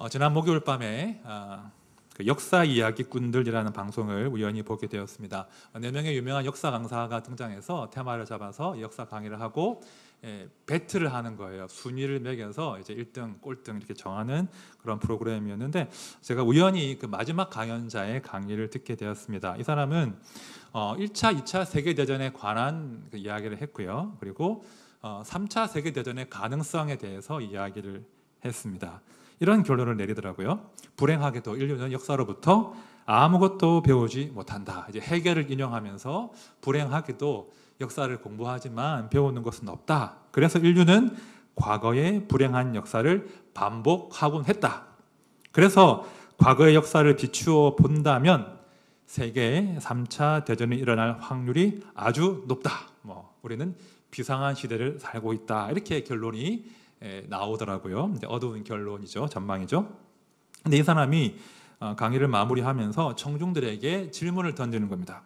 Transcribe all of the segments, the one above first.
지난 목요일 밤에 그 역사 이야기꾼들이라는 방송을 우연히 보게 되었습니다. 4명의 유명한 역사 강사가 등장해서 테마를 잡아서 역사 강의를 하고 배틀을 하는 거예요. 순위를 매겨서 이제 1등, 꼴등 이렇게 정하는 그런 프로그램이었는데 제가 우연히 그 마지막 강연자의 강의를 듣게 되었습니다. 이 사람은 1차, 2차 세계대전에 관한 그 이야기를 했고요. 그리고 3차 세계대전의 가능성에 대해서 이야기를 했습니다. 이런 결론을 내리더라고요. 불행하게도 인류는 역사로부터 아무것도 배우지 못한다. 이제 해겔을 인용하면서 불행하게도 역사를 공부하지만 배우는 것은 없다. 그래서 인류는 과거의 불행한 역사를 반복하곤 했다. 그래서 과거의 역사를 비추어 본다면 세계 3차 대전이 일어날 확률이 아주 높다. 우리는 비상한 시대를 살고 있다. 이렇게 결론이 나오더라고요. 어두운 결론이죠. 전망이죠. 근데 이 사람이 강의를 마무리하면서 청중들에게 질문을 던지는 겁니다.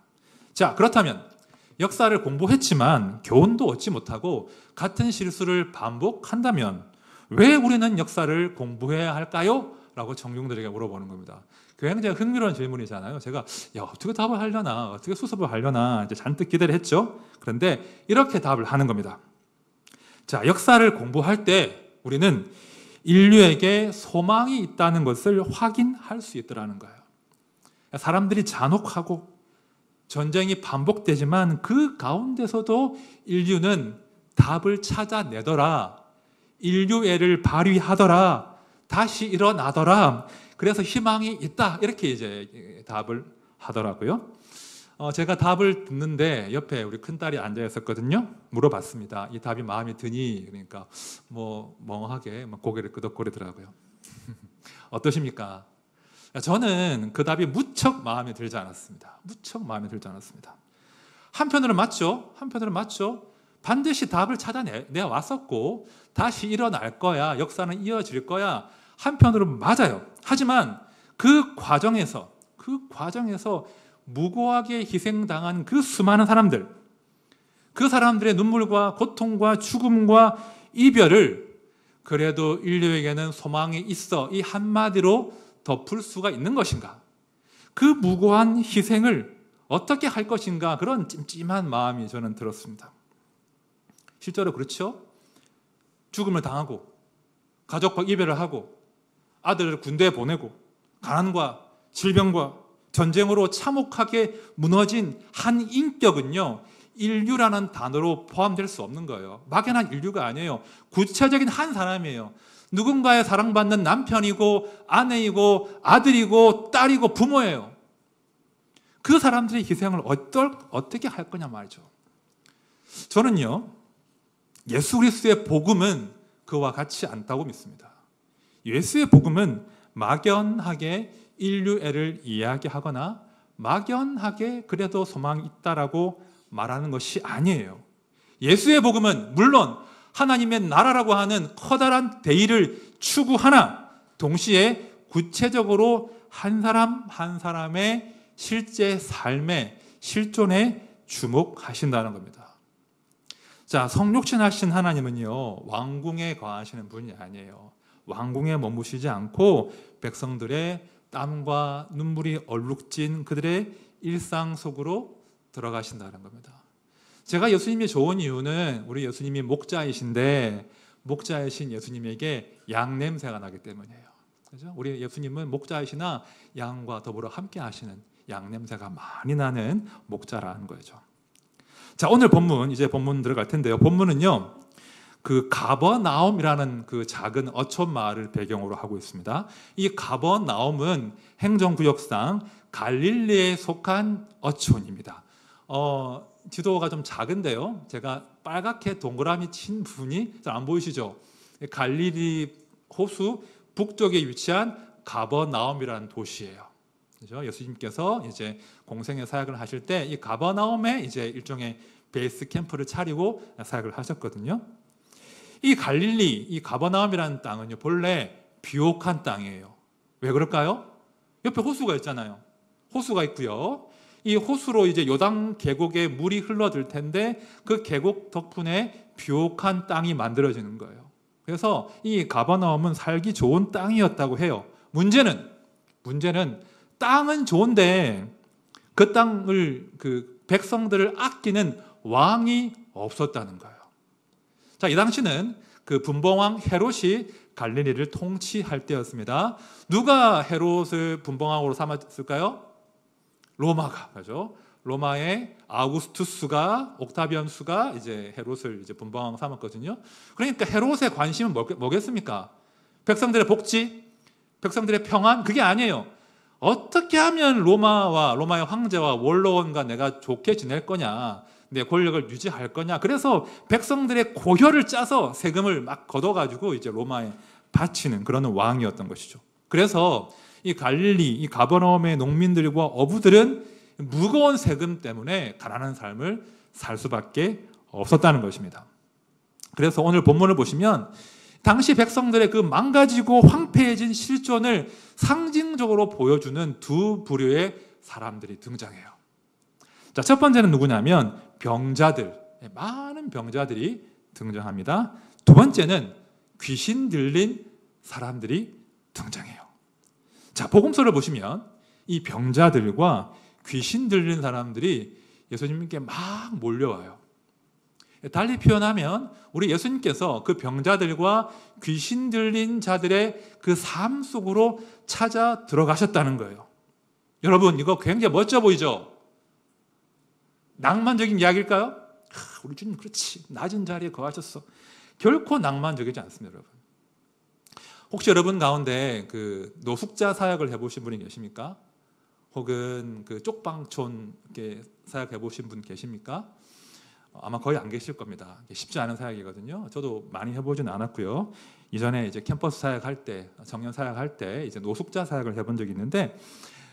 자, 그렇다면 역사를 공부했지만 교훈도 얻지 못하고 같은 실수를 반복한다면 왜 우리는 역사를 공부해야 할까요? 라고 청중들에게 물어보는 겁니다. 굉장히 흥미로운 질문이잖아요. 제가 어떻게 답을 하려나, 어떻게 수습을 하려나 이제 잔뜩 기대를 했죠. 그런데 이렇게 답을 하는 겁니다. 자, 역사를 공부할 때 우리는 인류에게 소망이 있다는 것을 확인할 수 있더라는 거예요. 사람들이 잔혹하고 전쟁이 반복되지만 그 가운데서도 인류는 답을 찾아내더라. 인류애를 발휘하더라. 다시 일어나더라. 그래서 희망이 있다. 이렇게 이제 답을 하더라고요. 제가 답을 듣는데 옆에 우리 큰딸이 앉아 있었거든요. 물어봤습니다. 이 답이 마음에 드니? 그러니까 멍하게 고개를 끄덕거리더라고요. 어떠십니까? 저는 그 답이 무척 마음에 들지 않았습니다. 무척 마음에 들지 않았습니다. 한편으로는 맞죠. 반드시 답을 찾아내 왔었고 다시 일어날 거야. 역사는 이어질 거야. 한편으로는 맞아요. 하지만 그 과정에서 무고하게 희생당한 그 수많은 사람들, 그 사람들의 눈물과 고통과 죽음과 이별을 그래도 인류에게는 소망이 있어 이 한마디로 덮을 수가 있는 것인가? 그 무고한 희생을 어떻게 할 것인가? 그런 찜찜한 마음이 저는 들었습니다. 실제로 그렇죠? 죽음을 당하고 가족과 이별을 하고 아들을 군대에 보내고 가난과 질병과 전쟁으로 참혹하게 무너진 한 인격은요, 인류라는 단어로 포함될 수 없는 거예요. 막연한 인류가 아니에요. 구체적인 한 사람이에요. 누군가의 사랑받는 남편이고 아내이고 아들이고 딸이고 부모예요. 그 사람들의 희생을 어떻게 할 거냐 말이죠. 저는요, 예수 그리스도의 복음은 그와 같지 않다고 믿습니다. 예수의 복음은 막연하게 인류애를 이야기하거나 막연하게 그래도 소망이 있다라고 말하는 것이 아니에요. 예수의 복음은 물론 하나님의 나라라고 하는 커다란 대의를 추구하나 동시에 구체적으로 한 사람 한 사람의 실제 삶의 실존에 주목하신다는 겁니다. 자, 성육신하신 하나님은요, 왕궁에 거하시는 분이 아니에요. 왕궁에 머무시지 않고 백성들의 땀과 눈물이 얼룩진 그들의 일상 속으로 들어가신다는 겁니다. 제가 예수님이 좋은 이유는 우리 예수님이 목자이신데 목자이신 예수님에게 양 냄새가 나기 때문이에요. 그죠? 우리 예수님은 목자이시나 양과 더불어 함께 하시는 양 냄새가 많이 나는 목자라는 거죠. 자, 오늘 이제 본문 들어갈 텐데요. 본문은요, 그 가버나움이라는 그 작은 어촌 마을을 배경으로 하고 있습니다. 이 가버나움은 행정구역상 갈릴리에 속한 어촌입니다. 지도가 좀 작은데요. 제가 빨갛게 동그라미 친 부분이 잘 안 보이시죠? 갈릴리 호수 북쪽에 위치한 가버나움이라는 도시예요. 그죠? 예수님께서 이제 공생의 사역을 하실 때 이 가버나움에 이제 일종의 베이스 캠프를 차리고 사역을 하셨거든요. 이 갈릴리, 이 가버나움이라는 땅은요, 본래 비옥한 땅이에요. 왜 그럴까요? 옆에 호수가 있잖아요. 호수가 있고요. 이 호수로 이제 요단 계곡에 물이 흘러들 텐데 그 계곡 덕분에 비옥한 땅이 만들어지는 거예요. 그래서 이 가버나움은 살기 좋은 땅이었다고 해요. 문제는 땅은 좋은데 그 땅을 그 백성들을 아끼는 왕이 없었다는 거예요. 자, 이 당시는 그 분봉왕 헤롯이 갈릴리를 통치할 때였습니다. 누가 헤롯을 분봉왕으로 삼았을까요? 로마가, 그죠? 로마의 아우구스투스가, 옥타비안수가 이제 헤롯을 이제 분봉왕 삼았거든요. 그러니까 헤롯의 관심은 뭐겠습니까? 백성들의 복지, 백성들의 평안, 그게 아니에요. 어떻게 하면 로마의 황제와 원로원과 내가 좋게 지낼 거냐, 내 권력을 유지할 거냐. 그래서 백성들의 고혈을 짜서 세금을 막 걷어가지고 이제 로마에 바치는 그런 왕이었던 것이죠. 그래서 이 갈릴리, 이 가버나움의 농민들과 어부들은 무거운 세금 때문에 가난한 삶을 살 수밖에 없었다는 것입니다. 그래서 오늘 본문을 보시면 당시 백성들의 그 망가지고 황폐해진 실존을 상징적으로 보여주는 두 부류의 사람들이 등장해요. 자, 첫 번째는 누구냐면 병자들, 많은 병자들이 등장합니다. 두 번째는 귀신 들린 사람들이 등장해요. 자, 복음서를 보시면 이 병자들과 귀신 들린 사람들이 예수님께 막 몰려와요. 달리 표현하면 우리 예수님께서 그 병자들과 귀신 들린 자들의 그 삶 속으로 찾아 들어가셨다는 거예요. 여러분, 이거 굉장히 멋져 보이죠? 낭만적인 이야기일까요? 우리 주님 그렇지, 낮은 자리에 거하셨어. 결코 낭만적이지 않습니다, 여러분. 혹시 여러분 가운데 그 노숙자 사역을 해보신 분이 계십니까? 혹은 그 쪽방촌 사역 해보신 분 계십니까? 아마 거의 안 계실 겁니다. 쉽지 않은 사역이거든요. 저도 많이 해보진 않았고요. 이전에 이제 캠퍼스 사역할 때, 청년 사역할 때 이제 노숙자 사역을 해본 적이 있는데,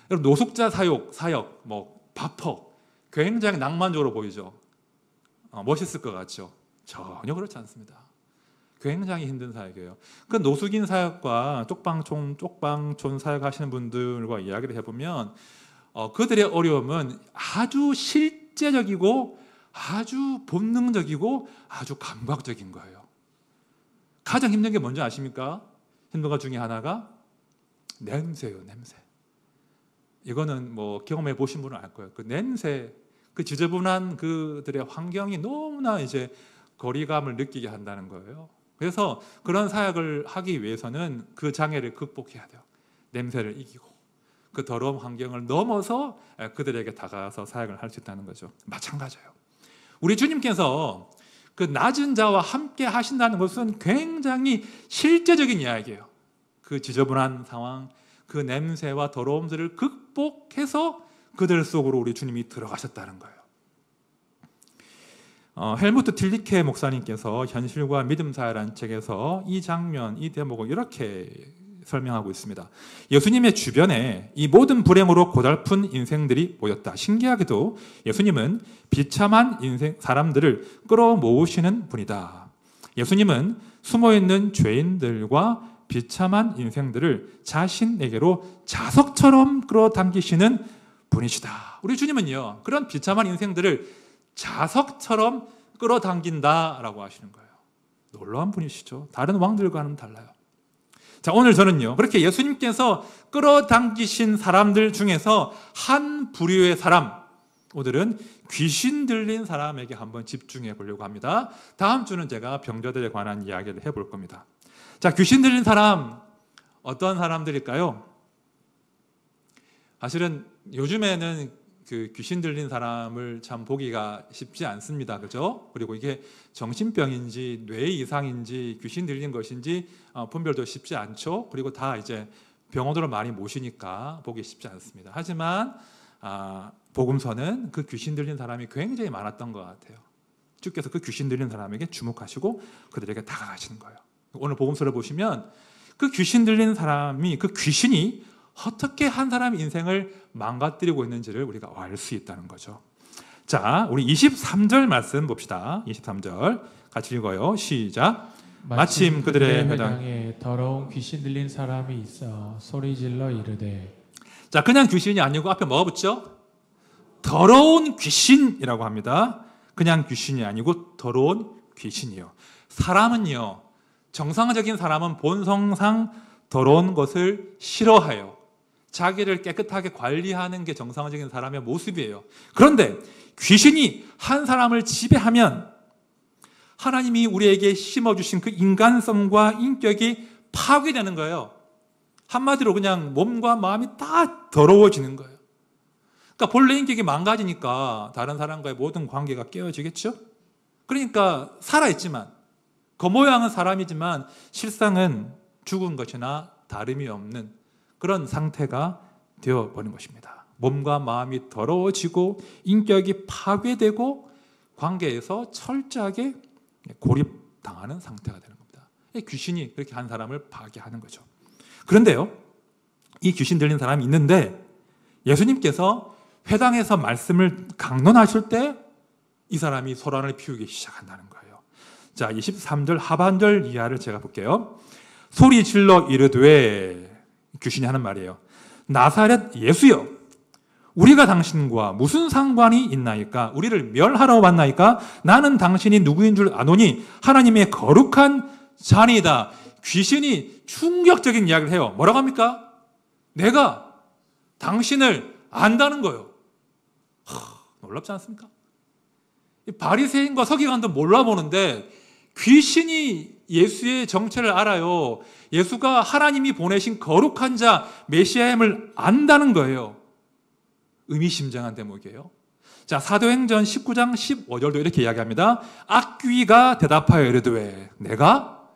여러분 노숙자 사역, 뭐 바퍼, 굉장히 낭만적으로 보이죠. 멋있을 것 같죠. 전혀 그렇지 않습니다. 굉장히 힘든 사역이에요. 그 노숙인 사역과 쪽방촌 사역하시는 분들과 이야기를 해보면 그들의 어려움은 아주 실제적이고 아주 본능적이고 아주 감각적인 거예요. 가장 힘든 게 뭔지 아십니까? 힘든 것 중에 하나가 냄새예요, 냄새. 이거는 뭐 경험해 보신 분은 알 거예요. 그 냄새, 그 지저분한 그들의 환경이 너무나 이제 거리감을 느끼게 한다는 거예요. 그래서 그런 사역을 하기 위해서는 그 장애를 극복해야 돼요. 냄새를 이기고 그 더러운 환경을 넘어서 그들에게 다가가서 사역을 할 수 있다는 거죠. 마찬가지예요. 우리 주님께서 그 낮은 자와 함께 하신다는 것은 굉장히 실제적인 이야기예요. 그 지저분한 상황, 그 냄새와 더러움들을 극복해서 그들 속으로 우리 주님이 들어가셨다는 거예요. 헬무트 틸리케 목사님께서 현실과 믿음 사회라는 책에서 이 장면, 이 대목을 이렇게 설명하고 있습니다. 예수님의 주변에 이 모든 불행으로 고달픈 인생들이 모였다. 신기하게도 예수님은 비참한 사람들을 끌어모으시는 분이다. 예수님은 숨어있는 죄인들과 비참한 인생들을 자신에게로 자석처럼 끌어당기시는 분이시다. 우리 주님은요, 그런 비참한 인생들을 자석처럼 끌어당긴다라고 하시는 거예요. 놀라운 분이시죠. 다른 왕들과는 달라요. 자, 오늘 저는요, 그렇게 예수님께서 끌어당기신 사람들 중에서 한 부류의 사람, 오늘은 귀신 들린 사람에게 한번 집중해 보려고 합니다. 다음 주는 제가 병자들에 관한 이야기를 해볼 겁니다. 자, 귀신 들린 사람, 어떤 사람들일까요? 사실은 요즘에는 그 귀신 들린 사람을 참 보기가 쉽지 않습니다. 그죠? 그리고 이게 정신병인지 뇌 이상인지 귀신 들린 것인지 분별도 쉽지 않죠. 그리고 다 이제 병원으로 많이 모시니까 보기 쉽지 않습니다. 하지만 복음서는 그 귀신 들린 사람이 굉장히 많았던 것 같아요. 주께서 그 귀신 들린 사람에게 주목하시고 그들에게 다가가시는 거예요. 오늘 복음서를 보시면 그 귀신 들린 사람이, 그 귀신이 어떻게 한 사람의 인생을 망가뜨리고 있는지를 우리가 알 수 있다는 거죠. 자, 우리 23절 말씀 봅시다. 23절 같이 읽어요. 시작. 마침 그들의 회당에 더러운 귀신 들린 사람이 있어 소리질러 이르되. 자, 그냥 귀신이 아니고 앞에 뭐가 붙죠? 더러운 귀신이라고 합니다. 그냥 귀신이 아니고 더러운 귀신이요. 사람은요, 정상적인 사람은 본성상 더러운 것을 싫어해요. 자기를 깨끗하게 관리하는 게 정상적인 사람의 모습이에요. 그런데 귀신이 한 사람을 지배하면 하나님이 우리에게 심어주신 그 인간성과 인격이 파괴되는 거예요. 한마디로 그냥 몸과 마음이 다 더러워지는 거예요. 그러니까 본래 인격이 망가지니까 다른 사람과의 모든 관계가 깨어지겠죠? 그러니까 살아있지만, 겉모양은 사람이지만 실상은 죽은 것이나 다름이 없는 그런 상태가 되어버린 것입니다. 몸과 마음이 더러워지고 인격이 파괴되고 관계에서 철저하게 고립당하는 상태가 되는 겁니다. 귀신이 그렇게 한 사람을 파괴하는 거죠. 그런데요, 이 귀신 들린 사람이 있는데 예수님께서 회당에서 말씀을 강론하실 때 이 사람이 소란을 피우기 시작한다는 거예요. 자, 23절 하반절 이하를 제가 볼게요. 소리 질러 이르되, 귀신이 하는 말이에요. 나사렛 예수여, 우리가 당신과 무슨 상관이 있나이까? 우리를 멸하러 왔나이까? 나는 당신이 누구인 줄 아노니 하나님의 거룩한 자니이다. 귀신이 충격적인 이야기를 해요. 뭐라고 합니까? 내가 당신을 안다는 거예요. 놀랍지 않습니까? 바리새인과 서기관도 몰라보는데 귀신이 예수의 정체를 알아요. 예수가 하나님이 보내신 거룩한 자 메시아임을 안다는 거예요. 의미심장한 대목이에요. 자, 사도행전 19장 15절도 이렇게 이야기합니다. 악귀가 대답하여 이르되 내가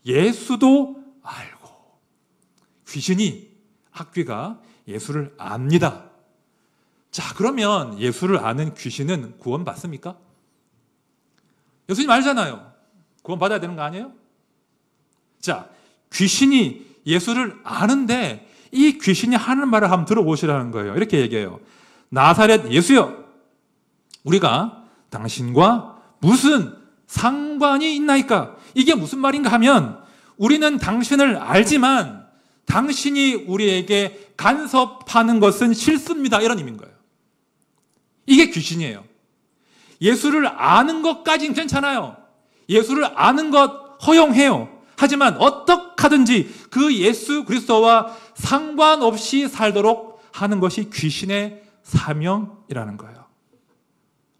예수도 알고. 귀신이, 악귀가 예수를 압니다. 자, 그러면 예수를 아는 귀신은 구원받습니까? 예수님 알잖아요. 구원받아야 되는 거 아니에요? 자, 귀신이 예수를 아는데 이 귀신이 하는 말을 한번 들어보시라는 거예요. 이렇게 얘기해요. 나사렛 예수여, 우리가 당신과 무슨 상관이 있나이까? 이게 무슨 말인가 하면 우리는 당신을 알지만 당신이 우리에게 간섭하는 것은 싫습니다. 이런 의미인 거예요. 이게 귀신이에요. 예수를 아는 것까지는 괜찮아요. 예수를 아는 것 허용해요. 하지만 어떻게 하든지 그 예수 그리스도와 상관없이 살도록 하는 것이 귀신의 사명이라는 거예요.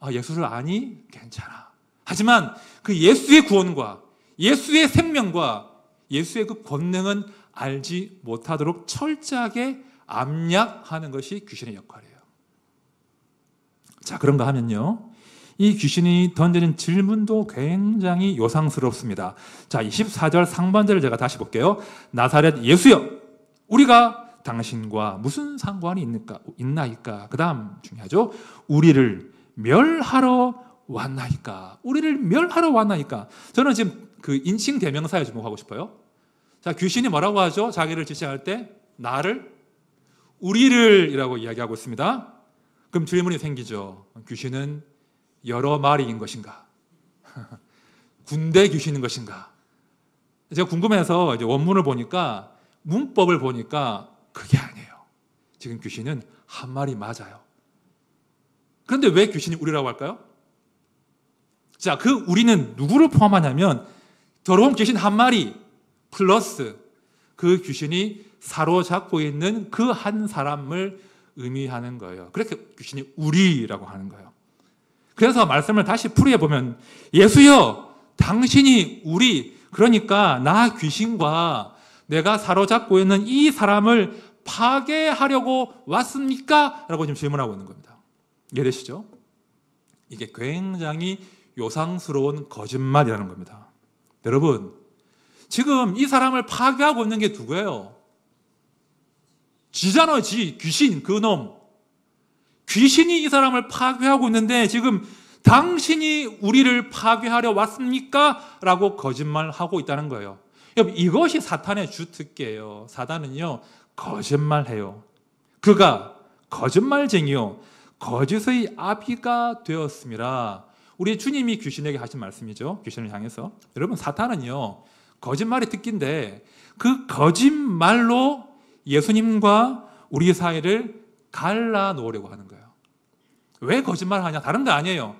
아, 예수를 아니? 괜찮아. 하지만 그 예수의 구원과 예수의 생명과 예수의 그 권능은 알지 못하도록 철저하게 압력하는 것이 귀신의 역할이에요. 자, 그런가 하면요, 이 귀신이 던지는 질문도 굉장히 요상스럽습니다. 자, 24절 상반절을 제가 다시 볼게요. 나사렛 예수여, 우리가 당신과 무슨 상관이 있나이까? 그 다음 중요하죠. 우리를 멸하러 왔나이까? 우리를 멸하러 왔나이까? 저는 지금 그 인칭 대명사에 주목하고 싶어요. 자, 귀신이 뭐라고 하죠? 자기를 지칭할 때 나를, 우리를 이라고 이야기하고 있습니다. 그럼 질문이 생기죠. 귀신은 여러 마리인 것인가? 군대 귀신인 것인가? 제가 궁금해서 이제 원문을 보니까, 문법을 보니까 그게 아니에요. 지금 귀신은 한 마리 맞아요. 그런데 왜 귀신이 우리라고 할까요? 자, 그 우리는 누구를 포함하냐면 더러운 귀신 한 마리 플러스 그 귀신이 사로잡고 있는 그 한 사람을 의미하는 거예요. 그렇게 귀신이 우리라고 하는 거예요. 그래서 말씀을 다시 풀이해 보면, 예수여, 당신이 우리, 그러니까 나 귀신과 내가 사로잡고 있는 이 사람을 파괴하려고 왔습니까? 라고 지금 질문하고 있는 겁니다. 이해되시죠? 이게 굉장히 요상스러운 거짓말이라는 겁니다. 여러분, 지금 이 사람을 파괴하고 있는 게 누구예요? 지잖아요, 지. 귀신, 그놈. 귀신이 이 사람을 파괴하고 있는데 지금 당신이 우리를 파괴하려 왔습니까? 라고 거짓말하고 있다는 거예요. 여러분, 이것이 사탄의 주특기예요. 사탄은요, 거짓말해요. 그가 거짓말쟁이요, 거짓의 아비가 되었습니다. 우리 주님이 귀신에게 하신 말씀이죠. 귀신을 향해서. 여러분, 사탄은요, 거짓말이 특기인데 그 거짓말로 예수님과 우리 사이를 갈라놓으려고 하는 거예요. 왜 거짓말을 하냐? 다른 거 아니에요.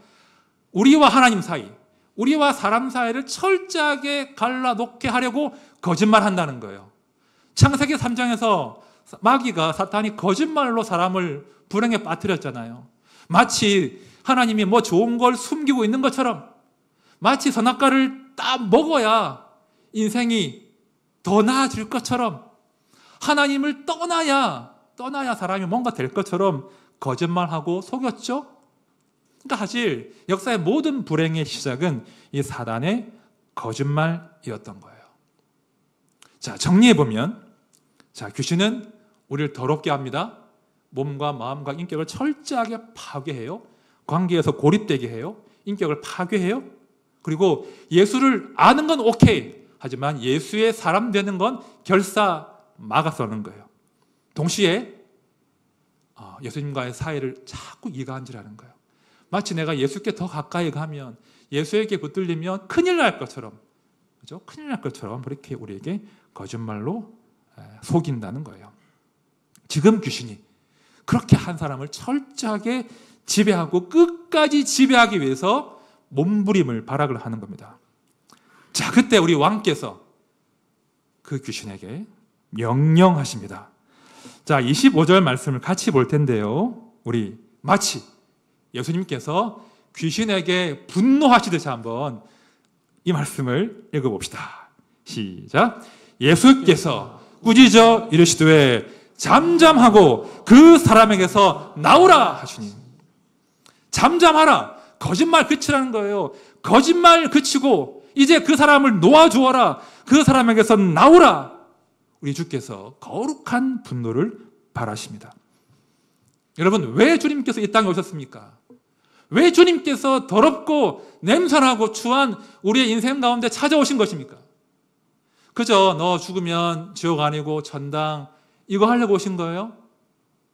우리와 하나님 사이, 우리와 사람 사이를 철저하게 갈라놓게 하려고 거짓말한다는 거예요. 창세기 3장에서 마귀가 사탄이 거짓말로 사람을 불행에 빠뜨렸잖아요. 마치 하나님이 뭐 좋은 걸 숨기고 있는 것처럼, 마치 선악과를 딱 먹어야 인생이 더 나아질 것처럼, 하나님을 떠나야 사람이 뭔가 될 것처럼 거짓말하고 속였죠. 그러니까 사실 역사의 모든 불행의 시작은 이 사단의 거짓말이었던 거예요. 자, 정리해보면, 자, 귀신은 우리를 더럽게 합니다. 몸과 마음과 인격을 철저하게 파괴해요. 관계에서 고립되게 해요. 인격을 파괴해요. 그리고 예수를 아는 건 오케이. 하지만 예수의 사람 되는 건 결사 막아서는 거예요. 동시에 예수님과의 사이를 자꾸 이간질하는 거예요. 마치 내가 예수께 더 가까이 가면, 예수에게 붙들리면 큰일 날 것처럼, 그죠? 큰일 날 것처럼 그렇게 우리에게 거짓말로 속인다는 거예요. 지금 귀신이 그렇게 한 사람을 철저하게 지배하고 끝까지 지배하기 위해서 몸부림을 발악을 하는 겁니다. 자, 그때 우리 왕께서 그 귀신에게 명령하십니다. 자, 25절 말씀을 같이 볼 텐데요. 우리 마치 예수님께서 귀신에게 분노하시듯이 한번 이 말씀을 읽어봅시다. 시작. 예수께서 꾸짖어 이르시되 잠잠하고 그 사람에게서 나오라 하시니. 잠잠하라. 거짓말 그치라는 거예요. 거짓말 그치고 이제 그 사람을 놓아주어라. 그 사람에게서 나오라. 우리 주께서 거룩한 분노를 발하십니다. 여러분, 왜 주님께서 이 땅에 오셨습니까? 왜 주님께서 더럽고 냄새나고 추한 우리의 인생 가운데 찾아오신 것입니까? 그저 너 죽으면 지옥 아니고 천당 이거 하려고 오신 거예요?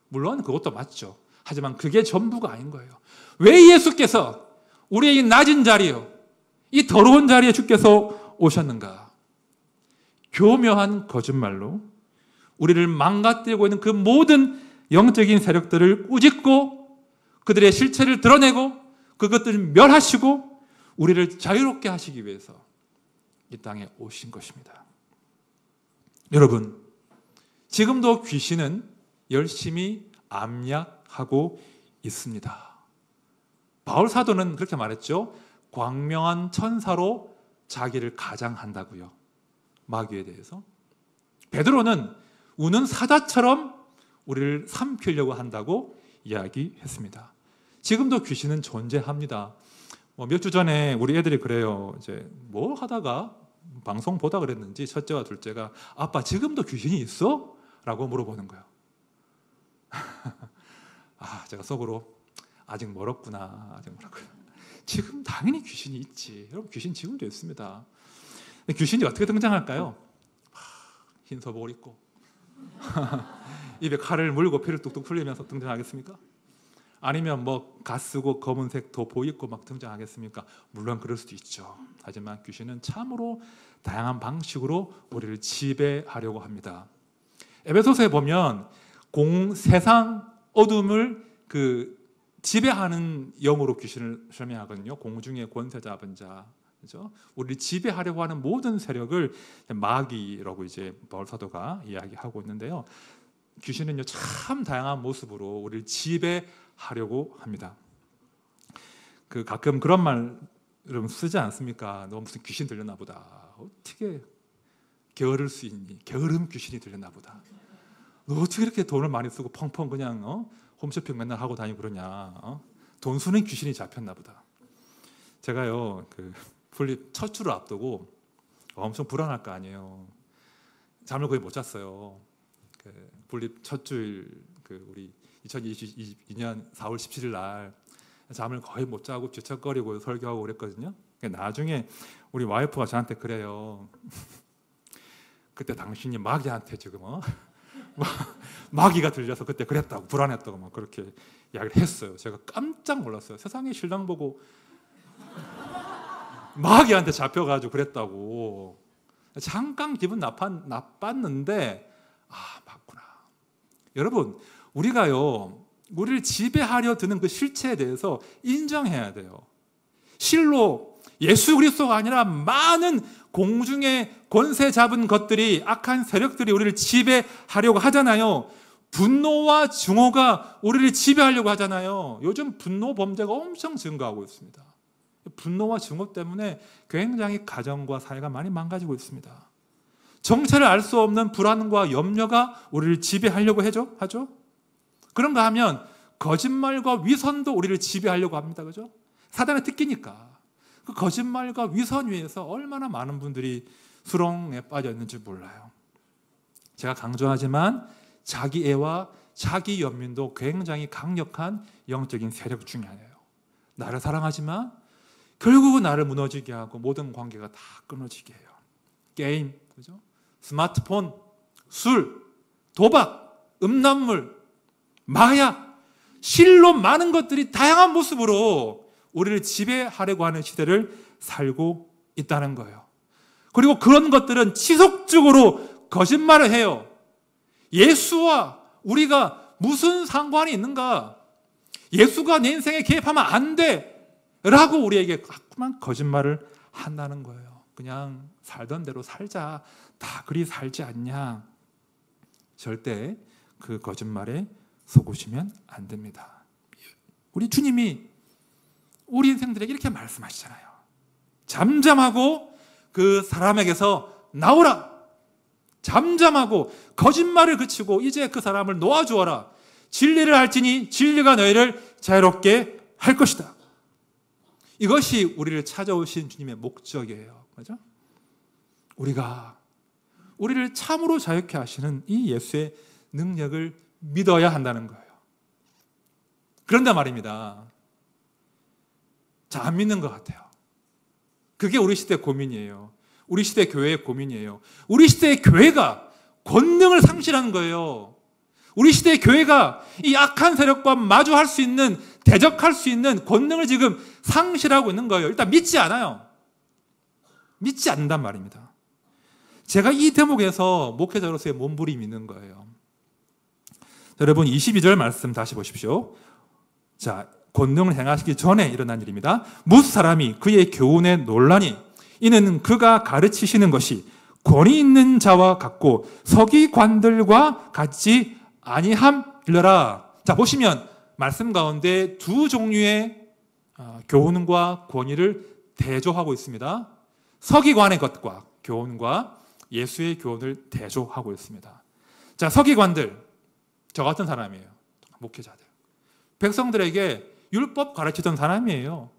물론 그것도 맞죠. 하지만 그게 전부가 아닌 거예요. 왜 예수께서 우리의 이 낮은 자리요, 이 더러운 자리에 주께서 오셨는가? 교묘한 거짓말로 우리를 망가뜨리고 있는 그 모든 영적인 세력들을 꾸짖고 그들의 실체를 드러내고 그것들을 멸하시고 우리를 자유롭게 하시기 위해서 이 땅에 오신 것입니다. 여러분, 지금도 귀신은 열심히 암약하고 있습니다. 바울 사도는 그렇게 말했죠. 광명한 천사로 자기를 가장한다고요. 마귀에 대해서. 베드로는 우는 사자처럼 우리를 삼키려고 한다고 이야기했습니다. 지금도 귀신은 존재합니다. 몇 주 전에 우리 애들이 그래요. 이제 뭐 하다가 방송 보다 그랬는지 첫째와 둘째가 아빠 지금도 귀신이 있어? 라고 물어보는 거예요. 제가 속으로 아직 멀었구나. 아직 멀었구나. 지금 당연히 귀신이 있지. 여러분, 귀신 지금도 있습니다. 근데 귀신이 어떻게 등장할까요? 흰 서복을 입고 입에 칼을 물고 피를 뚝뚝 흘리면서 등장하겠습니까? 아니면 뭐 갓쓰고 검은색 도보 입고 막 등장하겠습니까? 물론 그럴 수도 있죠. 하지만 귀신은 참으로 다양한 방식으로 우리를 지배하려고 합니다. 에베소서에 보면 세상 어둠을 지배하는 영으로 귀신을 설명하거든요. 공중의 권세 잡은 자, 그죠? 우리를 지배하려고 하는 모든 세력을 마귀라고 이제 바울 사도가 이야기하고 있는데요. 귀신은요 참 다양한 모습으로 우리를 지배하려고 합니다. 가끔 그런 말 여러분 쓰지 않습니까? 너 무슨 귀신 들렸나 보다. 어떻게 게으를 수 있니? 게으름 귀신이 들렸나 보다. 너 어떻게 이렇게 돈을 많이 쓰고 펑펑 그냥 홈쇼핑 맨날 하고 다니고 그러냐? 돈 쓰는 귀신이 잡혔나 보다. 제가요 분립 첫 주를 앞두고 엄청 불안할 거 아니에요. 잠을 거의 못 잤어요. 분립 첫 주일 우리 2022년 4월 17일 날 잠을 거의 못 자고 뒤척거리고 설교하고 그랬거든요. 나중에 우리 와이프가 저한테 그래요. 그때 당신이 마귀한테 지금 마귀가 들려서 그때 그랬다고 불안했다고 막 그렇게 이야기를 했어요. 제가 깜짝 놀랐어요. 세상에 신랑 보고 마귀한테 잡혀가지고 그랬다고. 잠깐 기분 나빴는데 맞구나. 여러분, 우리가요 우리를 지배하려 드는 그 실체에 대해서 인정해야 돼요. 실로 예수 그리스도가 아니라 많은 공중의 권세 잡은 것들이, 악한 세력들이 우리를 지배하려고 하잖아요. 분노와 증오가 우리를 지배하려고 하잖아요. 요즘 분노 범죄가 엄청 증가하고 있습니다. 분노와 증오 때문에 굉장히 가정과 사회가 많이 망가지고 있습니다. 정체를 알 수 없는 불안과 염려가 우리를 지배하려고 하죠. 그런가 하면 거짓말과 위선도 우리를 지배하려고 합니다. 그죠? 사단의 특기니까. 그 거짓말과 위선 위에서 얼마나 많은 분들이 수렁에 빠져 있는지 몰라요. 제가 강조하지만 자기 애와 자기 연민도 굉장히 강력한 영적인 세력 중에 하나예요. 나를 사랑하지만 결국은 나를 무너지게 하고 모든 관계가 다 끊어지게 해요. 게임, 그죠? 스마트폰, 술, 도박, 음란물, 마약, 실로 많은 것들이 다양한 모습으로 우리를 지배하려고 하는 시대를 살고 있다는 거예요. 그리고 그런 것들은 지속적으로 거짓말을 해요. 예수와 우리가 무슨 상관이 있는가? 예수가 내 인생에 개입하면 안 돼! 라고 우리에게 자꾸만 거짓말을 한다는 거예요. 그냥 살던 대로 살자. 다 그리 살지 않냐? 절대 그 거짓말에 속으시면 안 됩니다. 우리 주님이 우리 인생들에게 이렇게 말씀하시잖아요. 잠잠하고 그 사람에게서 나오라. 잠잠하고 거짓말을 그치고 이제 그 사람을 놓아주어라. 진리를 알지니 진리가 너희를 자유롭게 할 것이다. 이것이 우리를 찾아오신 주님의 목적이에요. 그렇죠? 우리를 참으로 자유케 하시는 이 예수의 능력을 믿어야 한다는 거예요. 그런데 말입니다. 자, 안 믿는 것 같아요. 그게 우리 시대 고민이에요. 우리 시대 교회의 고민이에요. 우리 시대의 교회가 권능을 상실하는 거예요. 우리 시대의 교회가 이 악한 세력과 마주할 수 있는, 대적할 수 있는 권능을 지금 상실하고 있는 거예요. 일단 믿지 않아요. 믿지 않는단 말입니다. 제가 이 대목에서 목회자로서의 몸부림이 있는 거예요. 여러분 22절 말씀 다시 보십시오. 자, 권능을 행하시기 전에 일어난 일입니다. 무슨 사람이 그의 교훈에 놀라니 이는 그가 가르치시는 것이 권위 있는 자와 같고 서기관들과 같지 아니함이러라. 자, 보시면 말씀 가운데 두 종류의 교훈과 권위를 대조하고 있습니다. 서기관의 것과 교훈과 예수의 교훈을 대조하고 있습니다. 자, 서기관들, 저 같은 사람이에요. 목회자들. 백성들에게 율법 가르치던 사람이에요.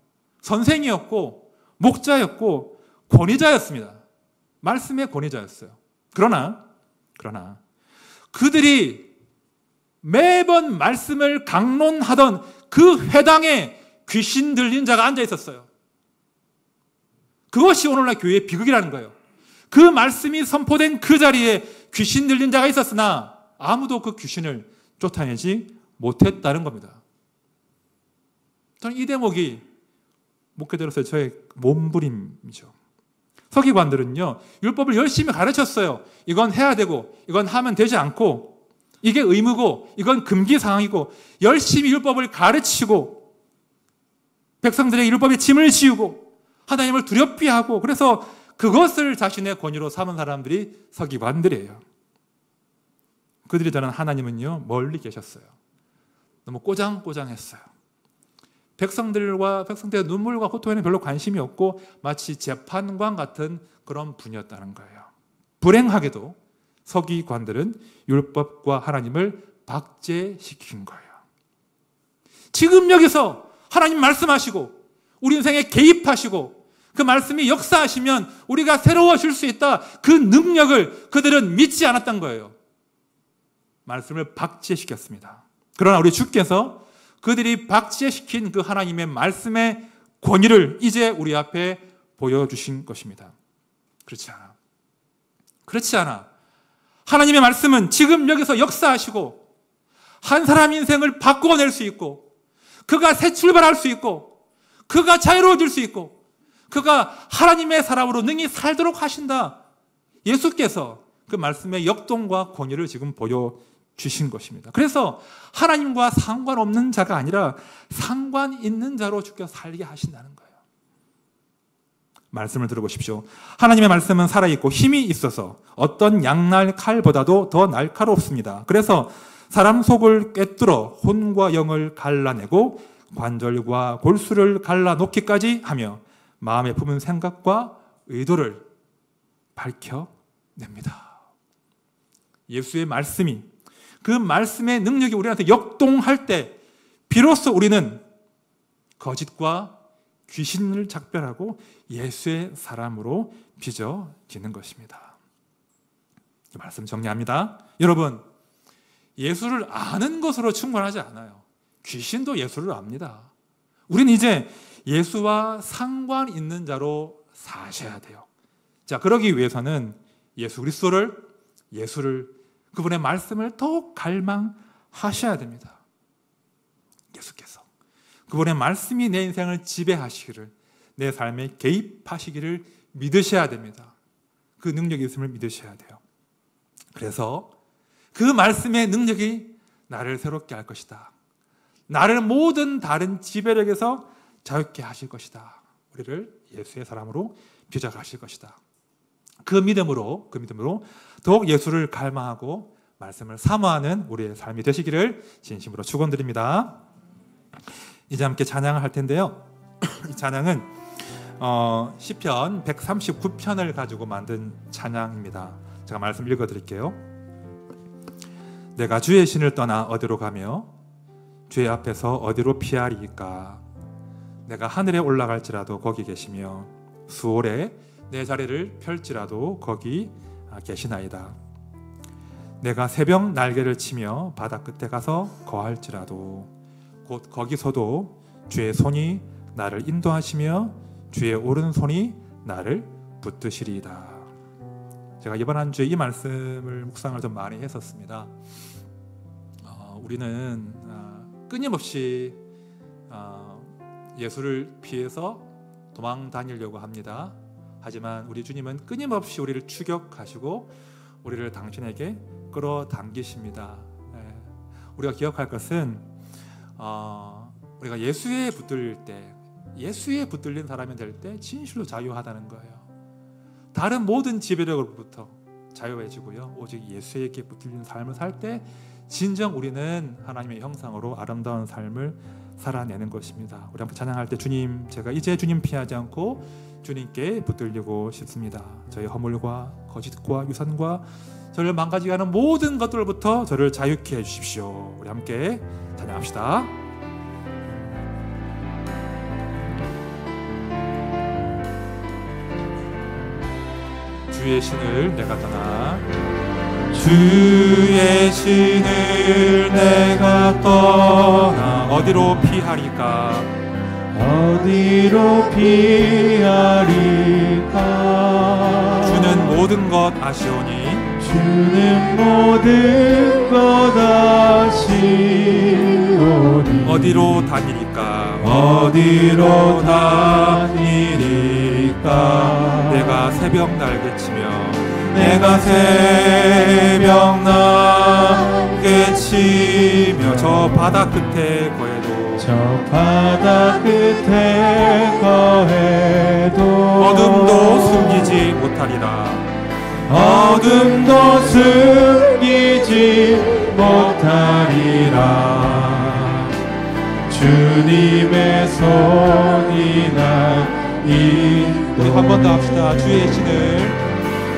선생이었고 목자였고 권위자였습니다. 말씀의 권위자였어요. 그러나 그들이 매번 말씀을 강론하던 그 회당에 귀신 들린 자가 앉아 있었어요. 그것이 오늘날 교회의 비극이라는 거예요. 그 말씀이 선포된 그 자리에 귀신 들린 자가 있었으나 아무도 그 귀신을 쫓아내지 못했다는 겁니다. 저는 이 대목이 목회자로서 저의 몸부림이죠. 서기관들은요, 율법을 열심히 가르쳤어요. 이건 해야 되고, 이건 하면 되지 않고, 이게 의무고, 이건 금기 사항이고, 열심히 율법을 가르치고, 백성들에게 율법의 짐을 지우고, 하나님을 두렵게 하고, 그래서 그것을 자신의 권위로 삼은 사람들이 서기관들이에요. 그들이 전한 하나님은요, 멀리 계셨어요. 너무 꼬장꼬장했어요. 백성들의 눈물과 고통에는 별로 관심이 없고 마치 재판관 같은 그런 분이었다는 거예요. 불행하게도 서기관들은 율법과 하나님을 박제시킨 거예요. 지금 여기서 하나님 말씀하시고 우리 인생에 개입하시고 그 말씀이 역사하시면 우리가 새로워질 수 있다. 그 능력을 그들은 믿지 않았던 거예요. 말씀을 박제시켰습니다. 그러나 우리 주께서 그들이 박제시킨 그 하나님의 말씀의 권위를 이제 우리 앞에 보여주신 것입니다. 그렇지 않아. 하나님의 말씀은 지금 여기서 역사하시고 한 사람 인생을 바꾸어낼 수 있고 그가 새 출발할 수 있고 그가 자유로워질 수 있고 그가 하나님의 사람으로 능히 살도록 하신다. 예수께서 그 말씀의 역동과 권위를 지금 보여주신 것입니다. 그래서 하나님과 상관없는 자가 아니라 상관 있는 자로 주께서 살게 하신다는 거예요. 말씀을 들어보십시오. 하나님의 말씀은 살아있고 힘이 있어서 어떤 양날 칼보다도 더 날카롭습니다. 그래서 사람 속을 꿰뚫어 혼과 영을 갈라내고 관절과 골수를 갈라놓기까지 하며 마음에 품은 생각과 의도를 밝혀냅니다. 예수의 말씀이, 그 말씀의 능력이 우리한테 역동할 때 비로소 우리는 거짓과 귀신을 작별하고 예수의 사람으로 빚어지는 것입니다. 이 말씀 정리합니다. 여러분, 예수를 아는 것으로 충분하지 않아요. 귀신도 예수를 압니다. 우리는 이제 예수와 상관 있는 자로 사셔야 돼요. 자, 그러기 위해서는 예수 그리스도를, 그분의 말씀을 더욱 갈망하셔야 됩니다. 예수께서 그분의 말씀이 내 인생을 지배하시기를, 내 삶에 개입하시기를 믿으셔야 됩니다. 그 능력이 있음을 믿으셔야 돼요. 그래서 그 말씀의 능력이 나를 새롭게 할 것이다. 나를 모든 다른 지배력에서 자유케 하실 것이다. 우리를 예수의 사람으로 빚어가실 것이다. 그 믿음으로 더욱 예수를 갈망하고 말씀을 사모하는 우리의 삶이 되시기를 진심으로 축원드립니다. 이제 함께 찬양을 할 텐데요. 이 찬양은 시편 139편을 가지고 만든 찬양입니다. 제가 말씀 읽어드릴게요. 내가 주의 신을 떠나 어디로 가며 주의 앞에서 어디로 피하리이까. 내가 하늘에 올라갈지라도 거기 계시며 수월에 내 자리를 펼지라도 거기 계시나이다. 내가 새벽 날개를 치며 바다 끝에 가서 거할지라도 곧 거기서도 주의 손이 나를 인도하시며 주의 오른손이 나를 붙드시리이다. 제가 이번 한 주에 이 말씀을 묵상을 좀 많이 했었습니다. 우리는 끊임없이 예수를 피해서 도망 다니려고 합니다. 하지만 우리 주님은 끊임없이 우리를 추격하시고 우리를 당신에게 끌어당기십니다. 우리가 기억할 것은 우리가 예수에 붙들릴 때, 예수에 붙들린 사람이 될 때 진실로 자유하다는 거예요. 다른 모든 지배력으로부터 자유해지고요. 오직 예수에게 붙들린 삶을 살 때 진정 우리는 하나님의 형상으로 아름다운 삶을 살아내는 것입니다. 우리 함께 찬양할 때 주님, 제가 이제 주님 피하지 않고 주님께 붙들리고 싶습니다. 저의 허물과 거짓과 유산과 저를 망가지게 하는 모든 것들로부터 저를 자유케 해주십시오. 우리 함께 찬양합시다. 주의 신을 내가 떠나, 주의 신을 내가 떠나 어디로 피하리까? 어디로 피하리까? 주는 모든 것 아시오니, 주는 모든 것 아시오니. 어디로 다니리까? 어디로 다니리까? 내가 새벽 날개치며, 내가 새벽 날개치며 저 바다 끝에 거해도, 저 바다 끝에 거해도 어둠도 숨기지 못하리라. 어둠도 숨기지 못하리라. 주님의 손이 날 인도해. 한 번 더 합시다.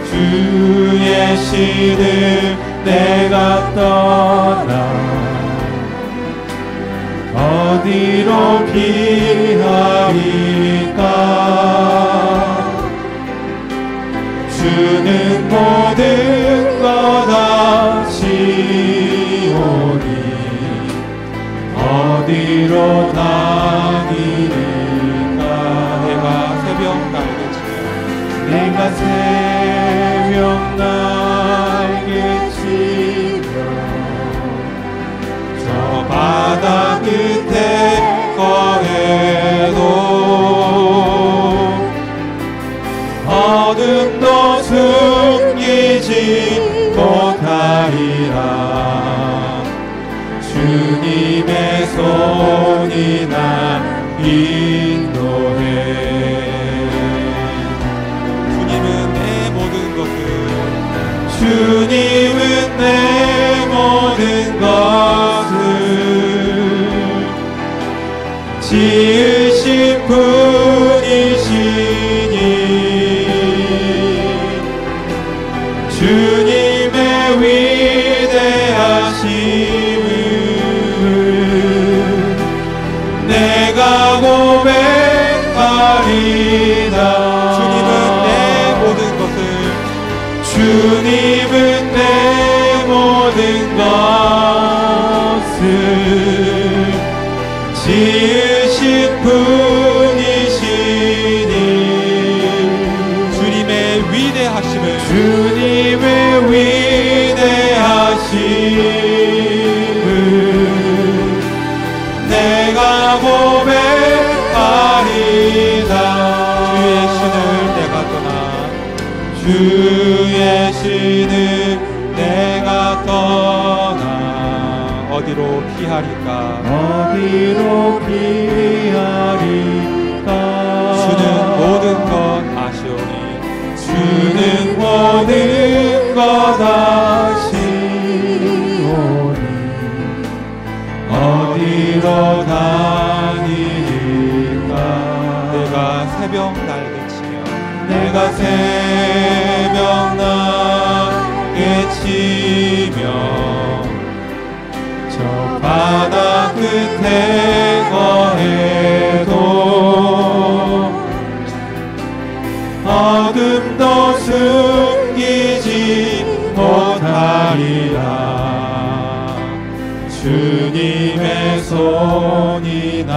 주의 신을 내가 떠나 어디로 피하리까? 주는 모든 것 아시오니 어디로 다니리까? 내가 새벽 날개치며, 내가 새벽 날개치며 저 바다 끝에 거해도 어둠도 숨기지 못하리라. 주님의 손이 날 인도해. 주님은 내 모든 것을 지으신 분이시니 주님의 위대하심을 내가 고백하리다. 주님은 내 모든 것을 주님은 내 모든 것을 지으신 분이시니 주님의 위대하심을 내가 고백하리다. 주의 신을 내가 떠나 어디로 피하리까? 주는 모든 것 아시오니 주는 모든 것 아시오니 어디로 다니리까? 내가 새벽 날개치며 날개치며 저 바다 끝에 거해도 어둠도 숨기지 못하리라. 주님의 손이 나